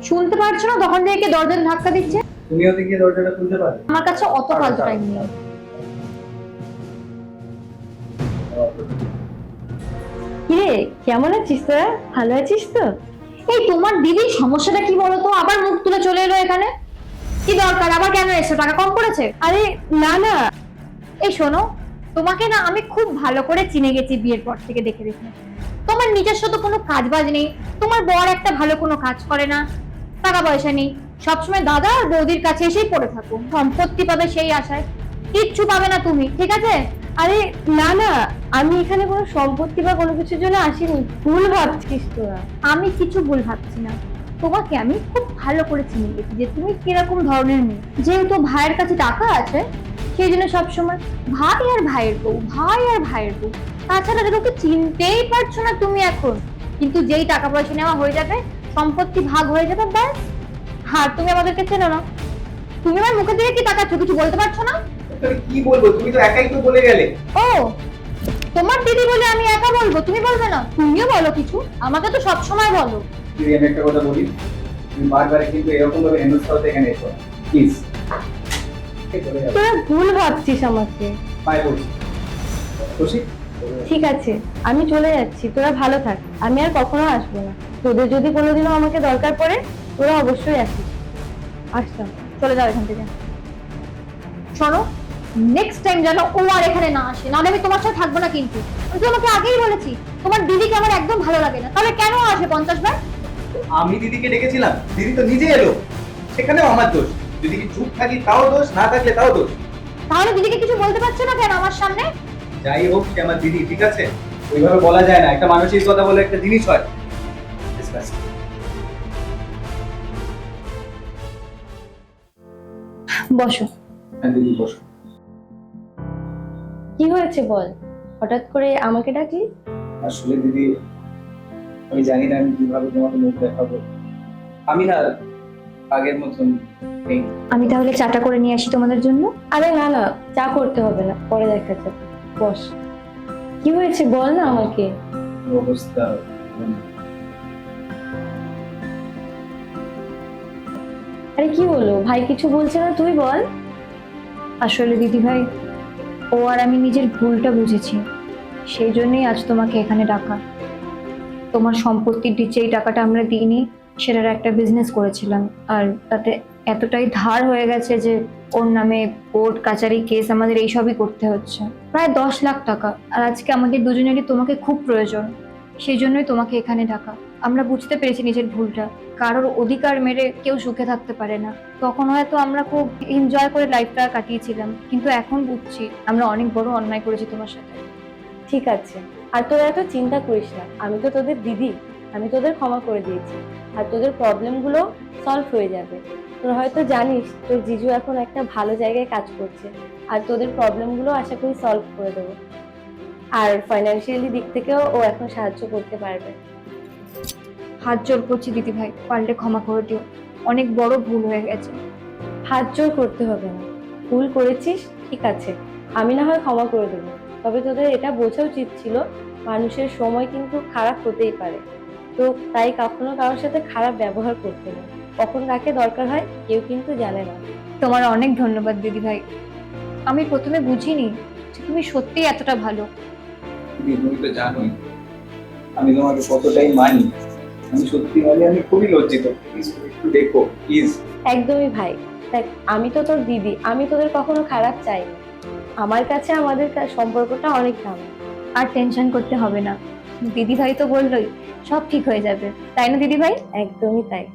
শুনতে পারছো না তখন থেকে কে দরজাটা ধাক্কা দিচ্ছে? তুমিও দেখি দরজাটা খুলতে পারো। আমার কাছে অত ফালতু টাইম নেই। কিরে, কেমন আছিস তোরা? ভালো আছিস তো? এই তোমার দিদির সমস্যাটা কি বলো তো? আবার মুখ তুলে চলে এলো এখানে। কি দরকার, আবার কেন এসছো? টাকা কম পড়েছে? আরে না না, এই শোনো, তোমাকে না আমি খুব ভালো করে চিনে গেছি বিয়ের পর থেকে দেখে দেখে। তোমার নিজস্ব তো কোনো কাজ বাজ নেই, তোমার বর একটা ভালো কোনো কাজ করে না, টাকা পয়সা নেই, সবসময় দাদা আর বৌদির কাছে এসেই পড়ে থাকো, সম্পত্তি পাবে সেই আশায়। কিচ্ছু পাবে না তুমি, ঠিক আছে? আরে না না, আমি এখানে কোনো সম্পত্তি বা কোনো কিছুর জন্য আসিনি। ভুল ভাবছিস তোরা। আমি কিছু ভুল ভাবছি না, তোমাকে আমি খুব ভালো করে চিনে গেছি যে তুমি কিরকম ধরনের মেয়ে। যেহেতু ভাইয়ের কাছে টাকা আছে, সেই জন্য সবসময় ভাই আর ভাইয়ের বউ, ভাই আর ভাইয়ের বউ, তাছাড়া কাউকে চিনতেই পারছো না তুমি এখন। কিন্তু যেই টাকা পয়সা নেওয়া হয়ে যাবে, সম্পত্তি ভাগ হয়ে যাবে, ব্যাস। আর তুমি আমাদেরকে চেনো না। তুমি আমার মুখে দিয়ে কি তাকাচ্ছ? কিছু বলতে পারছো না? তুমি কি বলবো? তুমি তো একাই তো বলে গেলে। ও, তোমার দিদি বলে আমি একা বলবো, তুমি বলবে না? তুমিও বলো কিছু, আমাকে তো সবসময় বলো। দিদি, আমি একটা কথা বলি, তুমি বারবার কিন্তু এরকম ভাবে হেনস্থা হতে এখানে এসো প্লিজ। তোরা ভুল ভাবছিস আমাকে। পায়ে পড়ছি। খুশি? ঠিক আছে, আমি চলে যাচ্ছি, তোরা ভালো থাক। আমি আর কখনো আসবো না। তোদের যদি কোনোদিনও আমাকে দরকার পড়ে, তোরা অবশ্যই আসিস। আসতাম। চলে যাও এখান থেকে। শোনো, নেক্সট টাইম যেন ও আর এখানে না আসে, নাহলে আমি তোমার সাথে থাকবো না। কিন্তু আমি তোমাকে আগেই বলেছি তোমার দিদিকে আমার একদম ভালো লাগে না। তাহলে কেন আসে 50 বার? আমি দিদিকে ডেকেছিলাম, দিদি তো নিজে এলো, সেখানেও আমার দোষ। যদি কি চুপ থাকি তাও দোষ, না থাকলে তাও দোষ। তাহলে দিদিকে কিছু বলতে পারছো না কেন আমার সামনে? যাই হোক, সে আমার দিদি, ঠিক আছে? ওইভাবে বলা যায় না, একটা মানুষের কথা বলে একটা জিনিস হয়। Discuss. বসো। হ্যাঁ দিদি, বসো। কি হয়েছে বল, হঠাৎ করে আমাকে ডাকলি? আসলে দিদি, আমি জানি না আমি কিভাবে তোমাকে মুখ দেখাবো। আমি না আগের মতন নেই। আমি তাহলে চাটা করে নিয়ে আসি তোমাদের জন্য। আরে না না, চা করতে হবে না, পরে দেখা যাবে। বস। কি হয়েছে বল না আমাকে। অবস্থা আরে কি হলো, ভাই কিছু বলছে না, তুই বল। আসলে দিদি ভাই, ও আর আমি নিজের ভুলটা বুঝেছি, সেই জন্যই আজ তোমাকে এখানে ডাকা। তোমার সম্পত্তির যেই টাকাটা আমরা দিইনি, সেটার একটা বিজনেস করেছিলাম, আর তাতে এতটাই ধার হয়ে গেছে যে ওর নামে কোর্ট কাচারি কেস আমাদের এইসবই করতে হচ্ছে, প্রায় 10 লাখ টাকা। আর আজকে আমাদের দুজনেরই তোমাকে খুব প্রয়োজন, সেই জন্যই তোমাকে এখানে ডাকা। আমরা বুঝতে পেরেছি নিজের ভুলটা, কারোর অধিকার মেরে কেউ সুখে থাকতে পারে না। তখন হয়তো আমরা খুব এনজয় করে লাইফটা কাটিয়েছিলাম, কিন্তু এখন বুঝছি আমরা অনেক বড় অন্যায় করেছি তোমার সাথে। ঠিক আছে, আর তোরা এত চিন্তা করিস না, আমি তো তোদের দিদি, আমি তোদের ক্ষমা করে দিয়েছি। আর তোদের প্রবলেমগুলো সলভ হয়ে যাবে। তোরা হয়তো জানিস তোর জিজু এখন একটা ভালো জায়গায় কাজ করছে, আর তোদের প্রবলেমগুলো আশা করি সলভ করে দেবো। আর ফাইন্যান্সিয়ালি দিক থেকেও ও এখন সাহায্য করতে পারবে। হাত জোর করছি দিদি ভাই, পারলে ক্ষমা করে দিও, অনেক বড় ভুল হয়ে গেছে। হাত জোর করতে হবে না, ভুল করেছিস ঠিক আছে, আমি না হয় ক্ষমা করে দেবো। তবে তোদের এটা বোঝা উচিত ছিল, মানুষের সময় কিন্তু খারাপ হতেই পারে। তো তাই কখনো কারোর সাথে খারাপ ব্যবহার করতে নেই। কখন কাকে দরকার হয় কেউ কিন্তু জানে না। তোমার অনেক ধন্যবাদ দিদি ভাই। আমি প্রথমে বুঝিনি যে তুমি সত্যিই এতটা ভালো। দিদি, তুমি তো জানোই আমি তোমাকে কতটাই মানি। আমি সত্যি মানি, আমি খুবই লজ্জিত। প্লিজ একটু দেখো প্লিজ। একদমই ভাই, দেখ আমি তো তোর দিদি, আমি তোদের কখনো খারাপ চাইনি। আমার কাছে আমাদের সম্পর্কটা অনেক দামি। আর টেনশন করতে হবে না, দিদি ভাই তো বললোই সব ঠিক হয়ে যাবে, তাই না দিদি ভাই? একদমই তাই।